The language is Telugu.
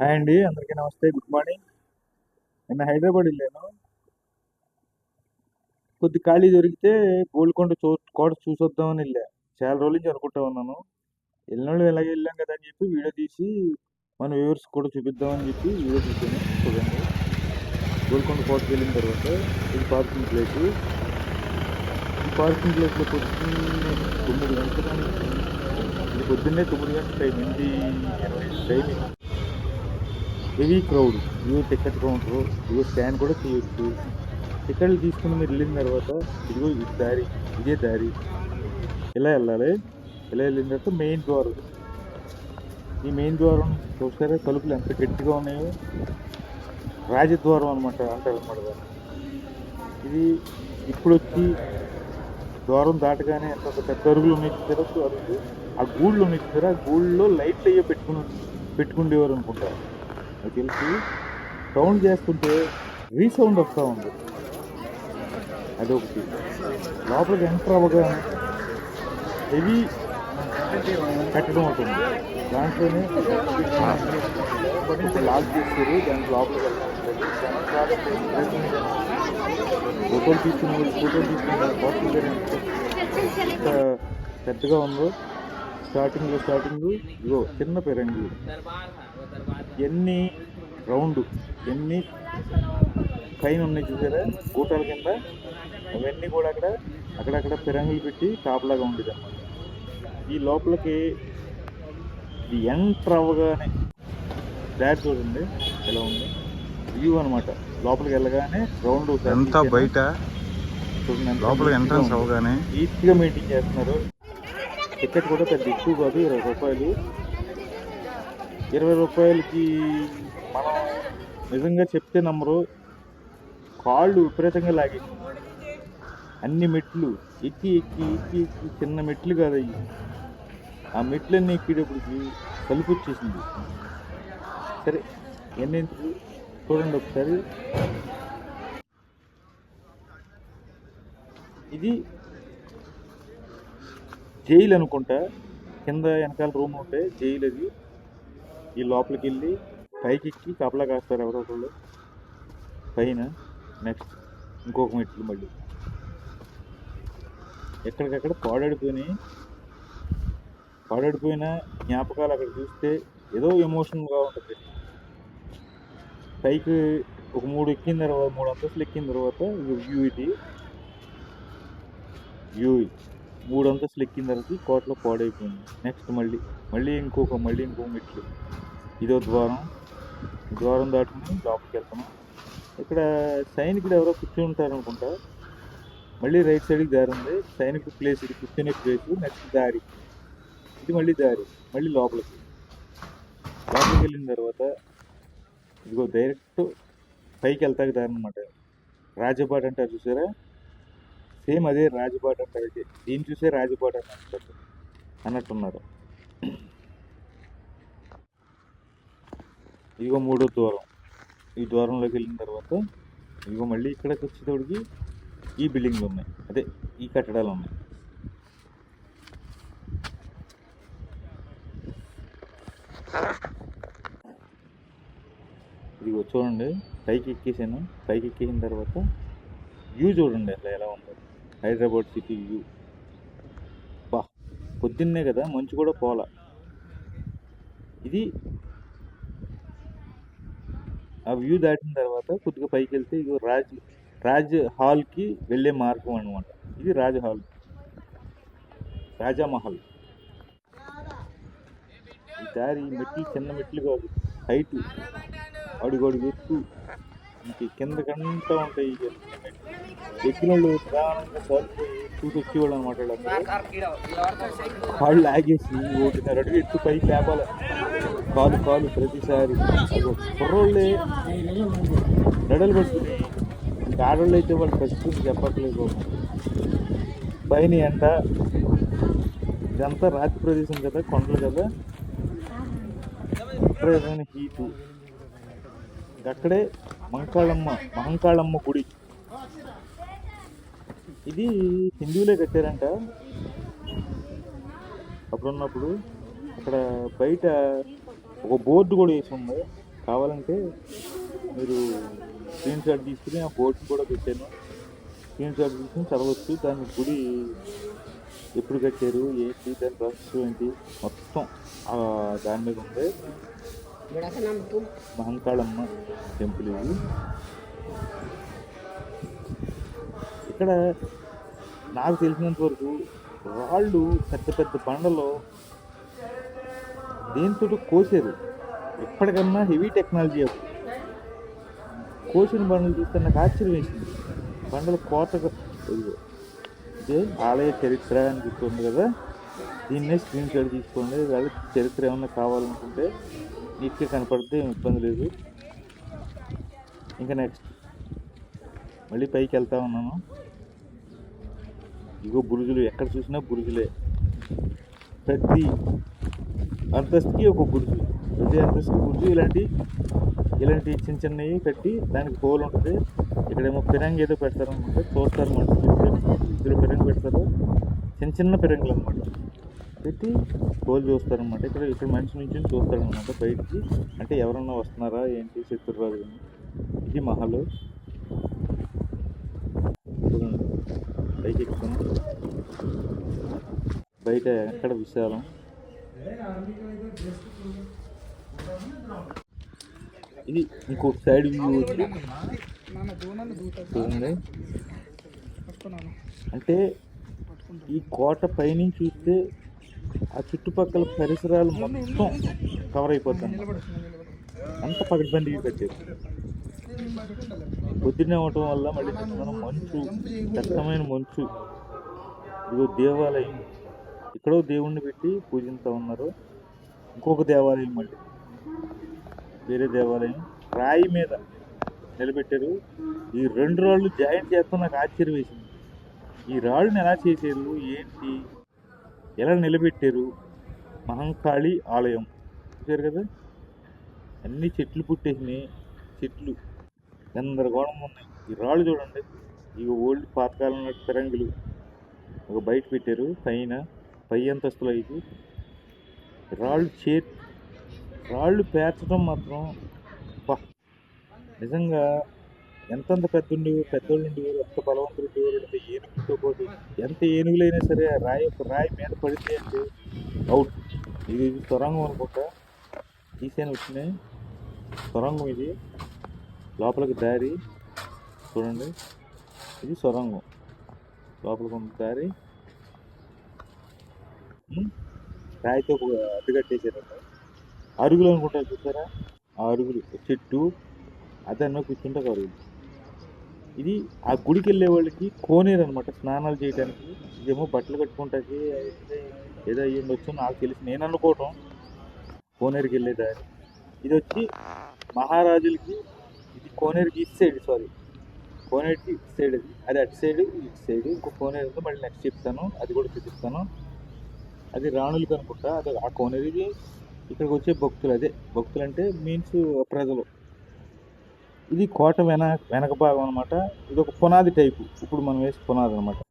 హాయ్ అండి, అందరికీ నమస్తే, గుడ్ మార్నింగ్. నిన్న హైదరాబాద్ వెళ్ళాను. కొద్ది ఖాళీ దొరికితే గోల్కొండ కోట చూసొద్దామని వెళ్ళా. చాలా రోజుల నుంచి అనుకుంటా ఉన్నాను. వెళ్ళినోళ్ళు ఎలాగ వెళ్ళాం కదా అని చెప్పి వీడియో తీసి మన వ్యూవర్స్ కూడా చూపిద్దామని చెప్పి వీడియో తీసాను. చూడండి, గోల్కొండ కోటకి వెళ్ళిన తర్వాత ఇది పార్కింగ్ ప్లేస్. ఈ పార్కింగ్ ప్లేస్లో పొద్దున్నే 9 గంటల ఇది పొద్దున్నే 9 గంటల టైం, 8:20 టైం. Heavy crowd. ఇవో టికెట్ కౌంటర్, ఇవో స్కాన్ కూడా చేయొచ్చు. టికెట్లు తీసుకుని మీరు వెళ్ళిన తర్వాత ఇదిగో ఇది దారి, ఇదే దారి, ఇలా వెళ్ళాలి. ఇలా వెళ్ళిన తర్వాత మెయిన్ ద్వారం. ఈ మెయిన్ ద్వారం చూస్తారా, తలుపులు ఎంత గట్టిగా ఉన్నాయో. రాజద్వారం అనమాట అంటారు అనమాట దాన్ని. ఇది ఇప్పుడు వచ్చి ద్వారం దాటగానే ఎంత పెద్ద అరుగులు ఉన్నాయి చూసారా, అరుగులు. ఆ గూళ్ళు ఉన్నాయి చూసారా, ఆ గూళ్ళలో లైట్లు అయ్యో పెట్టుకుండేవారు అనుకుంటా. నాకు తెలిసి సౌండ్ చేస్తుంటే రీసౌండ్ వస్తూ ఉంది. అదొకటి. లోపలికి ఎంటర్ అవ్వగానే హెవీ కట్టడం అవుతుంది. దాంట్లోనే లాక్ చేస్తారు. దాంట్లో లోపలికి ఫోటోలు తీసుకున్న బాటిల్ ఎంత పెద్దగా ఉందో. స్టార్టింగ్ ఇగో చిన్న పెరంగి, ఎన్ని రౌండ్, ఎన్ని పైన ఉన్నాయి చూసారా గూటాల కింద, అవన్నీ కూడా అక్కడక్కడ పిరంగులు పెట్టి కాపలాగా ఉండేది అన్నమాట. ఈ లోపలికి ఇది ఎంటర్ అవ్వగానే దారి చూడండి ఎలా ఉంది, వ్యూ అనమాట. లోపలికి వెళ్ళగానే రౌండ్ బయట చూడండి, లోపలికి ఎంట్రన్స్ అవ్వగానే నీట్గా మెయింటైన్ చేస్తున్నారు. టికెట్ కూడా పెద్ద ఎక్కువ కాదు, 20 రూపాయలు. 20 రూపాయలకి మనం నిజంగా చెప్తే నమ్మరు, కాళ్ళు విపరీతంగా లాగేసి అన్ని మెట్లు ఎక్కి చిన్న మెట్లు కాదు అయ్యి. ఆ మెట్లన్నీ ఎక్కేటప్పటికి కలుపు వచ్చేసింది. సరే, ఎన్ని చూడండి ఒకసారి. ఇది జైలు అనుకుంటా, కింద వెనకాల రూమ్ ఉంటే జైలు అది. ఈ లోపలికి వెళ్ళి పైకి ఎక్కి కాపలా కాస్తారు ఎవరొకళ్ళు పైన. నెక్స్ట్ ఇంకొక మెట్లు, మళ్ళీ ఎక్కడికక్కడ పాడాడిపోయిన జ్ఞాపకాలు అక్కడ చూస్తే ఏదో ఎమోషన్గా ఉంటుంది. పైకి ఒక 3 అంతస్తులు ఎక్కిన తర్వాత వ్యూ ఇది. 3 అంతస్తులు ఎక్కిన తర్వాత కోటలో పాడైపోయింది. నెక్స్ట్ మళ్ళీ ఇంకొక మెట్లు. ఇదో ద్వారం దాటుకుని లోపలికి వెళ్తున్నాం. ఇక్కడ సైనికుడు ఎవరో కూర్చొని ఉంటారు అనుకుంటా. మళ్ళీ రైట్ సైడ్కి దారి ఉంది, సైనికుడు ప్లేస్, ఇది కూర్చొనే ప్లేస్. నెక్స్ట్ దారి, ఇది మళ్ళీ దారి, మళ్ళీ లోపలికి వెళ్ళిన తర్వాత ఇదిగో డైరెక్ట్ పైకి వెళ్తాక దారి అనమాట. రాజబాట అంటారు చూసారా, సేమ్ అదే రాజబాట అంటారు. దీన్ని చూసే రాజబాట అన్నట్టున్నారు. ఇదిగో 3వ ద్వారం. ఈ ద్వారంలోకి వెళ్ళిన తర్వాత ఇదిగో మళ్ళీ ఇక్కడికి వచ్చేటోడికి ఈ బిల్డింగ్లు ఉన్నాయి, అదే ఈ కట్టడాలు ఉన్నాయి. ఇదిగో చూడండి, పైకి ఎక్కేసిన తర్వాత వ్యూ చూడండి అసలు ఎలా ఉందో. Hyderabad city view. బా, పొద్దున్నే కదా, మంచు కూడా పోలా. ఇది ఆ వ్యూ దాటిన తర్వాత కొద్దిగా పైకి వెళ్తే ఇదిగో రాజ్ హాల్కి వెళ్ళే మార్గం అనమాట. ఇది రాజామహల్. ఈ దారి మెట్లు చిన్న మెట్లు కాదు, హైట్ అడుగు ఎత్తు, ఇంక కిందకంతా ఉంటాయి. ఎక్కిన వాళ్ళు ప్రధానంగా చూసి వచ్చేవాళ్ళు అనమాట. కాళ్ళు లాగేసి 1.5 అడుగు ఎత్తు పైకి లేపాలి, కాలు ప్రతిసారి. కుర్రోళ్ళే మెడలు పట్టుకుని, ఇంకా ఆడవాళ్ళు అయితే వాళ్ళు పరిస్థితి చెప్పట్లేదు. పైన ఎండ, ఇదంతా రాతి ప్రదేశం కదా, కొండలు కదా, విపరీతమైన హీటు. అక్కడే మహంకాళమ్మ గుడి. ఇది హిందువులే కట్టారంట అప్పుడున్నప్పుడు. అక్కడ బయట ఒక బోర్డు కూడా వేసి ఉంది, కావాలంటే మీరు స్క్రీన్ షాట్ తీసుకుని ఆ బోర్డు కూడా పెట్టాను, స్క్రీన్ షాట్ తీసుకుని చదవచ్చు. దాని గుడి ఎప్పుడు కట్టారు ఏంటి, దాని ప్రాసెస్ ఏంటి మొత్తం దాని మీద ఉంది. మహంకాళమ్మ టెంపుల్ ఇది. ఇక్కడ నాకు తెలిసినంత వరకు రాళ్ళు పెద్ద పెద్ద బండలో దేంతో కోసారు. ఎప్పటికన్నా హెవీ టెక్నాలజీ అప్పుడు కోసిన బండలు చూస్తే నాకు ఆశ్చర్యం వేసింది. బండలు కోతగా ఇదే ఆలయ చరిత్ర అని చెప్తుంది కదా, దీన్నే స్క్రీన్ షాట్ తీసుకోండి. వాళ్ళ చరిత్ర ఏమన్నా కావాలనుకుంటే నీట్గా కనపడితే ఏం ఇబ్బంది లేదు. ఇంకా నెక్స్ట్ మళ్ళీ పైకి వెళ్తా ఉన్నాను. ఇగో బురుజులు, ఎక్కడ చూసినా బురుజులే. ప్రతి అంతస్తుకి ఒక బురుజు, ప్రతి అంతస్తుకి బురుజు. ఇలాంటి చిన్న చిన్నవి కట్టి దానికి హోల్ ఉంటుంది. ఇక్కడేమో పిరంగి ఏదో పెడతారనమాట, చూస్తారు మనుషులు. ఇందులో పిరంగి పెడతారు, చిన్న చిన్న పిరంగులు అనమాట, పెట్టి హోల్ చూస్తారనమాట. ఇక్కడ మనిషి నుంచి చూస్తారనమాట బయటికి, అంటే ఎవరన్నా వస్తున్నారా ఏంటి, శత్రురాజు. ఇది మహల్. పైకి ఎక్కుతాను. బయట ఎక్కడ విశాలం. ఇది ఇంకొక సైడ్ వ్యూ వచ్చి చూడండి. అంటే ఈ కోట పైనుంచి చూస్తే ఆ చుట్టుపక్కల పరిసరాలు మొత్తం కవర్ అయిపోతాయి. అంత పగడ్బందీగా కట్టారు. పొద్దున్నే అవటం వల్ల మళ్ళీ మనం మంచు, దట్టమైన మంచు. ఇదిగో దేవాలయం, ఇక్కడో దేవుణ్ణి పెట్టి పూజిస్తూ ఉన్నారు. ఇంకొక దేవాలయం, మళ్ళీ వేరే దేవాలయం రాయి మీద నిలబెట్టారు. ఈ రెండు రాళ్ళు జాయింట్ చేస్తాం. నాకు ఆశ్చర్యం వేసింది, ఈ రాళ్ళని ఎలా చేశారు ఏంటి, ఎలా నిలబెట్టారు. మహంకాళి ఆలయం చూసారు కదా, అన్ని చెట్లు పుట్టేసినాయి, చెట్లు గందరగోళంగా ఉన్నాయి. ఈ రాళ్ళు చూడండి, ఇవి ఓల్డ్ పాతకాలం నాటి పిరంగులు. ఒక బయట పెట్టారు పై అంతస్తులో. ఇది రాళ్ళు పేర్చడం మాత్రం నిజంగా ఎంతంత పెద్దోళ్ళు ఉండేవారు, ఎంత బలవంతులు ఉండేవారు. అంటే ఏనుగులతో పోటీ, ఎంత ఏనుగులైనా సరే రాయి మీద పడితే అంటే అవుట్. ఇది సొరంగం అనుకుంటా, తీసేని వచ్చినాయి సొరంగం. ఇది లోపలికి దారి చూడండి, ఇది సొరంగం, లోపలికి ఉన్న దారి. రాయితో అడ్డుకట్టేసారు. అరుగులు అనుకుంటారు చూసారా, ఆ అరుగులు చెట్టు అదన్నా కూర్చుంటే అరుగులు. ఇది ఆ గుడికి వెళ్ళే వాళ్ళకి కోనేరు అనమాట, స్నానాలు చేయడానికి. ఇదేమో బట్టలు కట్టుకుంటాకి ఏదో అయ్యి ఉండొచ్చు నాకు తెలిసి, నేను అనుకోవటం కోనేరుకి వెళ్ళే దారి. ఇది వచ్చి మహారాజులకి, ఇది కోనేరుకి ఇటు సైడ్, కోనేరుకి ఇటు సైడ్, అది అటు సైడ్ ఇటు సైడ్. ఇంకో కోనేరు ఉంది, మళ్ళీ నెక్స్ట్ చెప్తాను, అది కూడా చూపిస్తాను. అది రాణులకి అనుకుంటా, అది ఆ కోనేరు. ఇది ఇక్కడికి వచ్చే భక్తులు, అదే భక్తులు అంటే మీన్స్ ప్రజలు. ఇది కోట వెనక భాగం అనమాట. ఇది ఒక పునాది టైపు, ఇప్పుడు మనం వేసి పునాది అనమాట.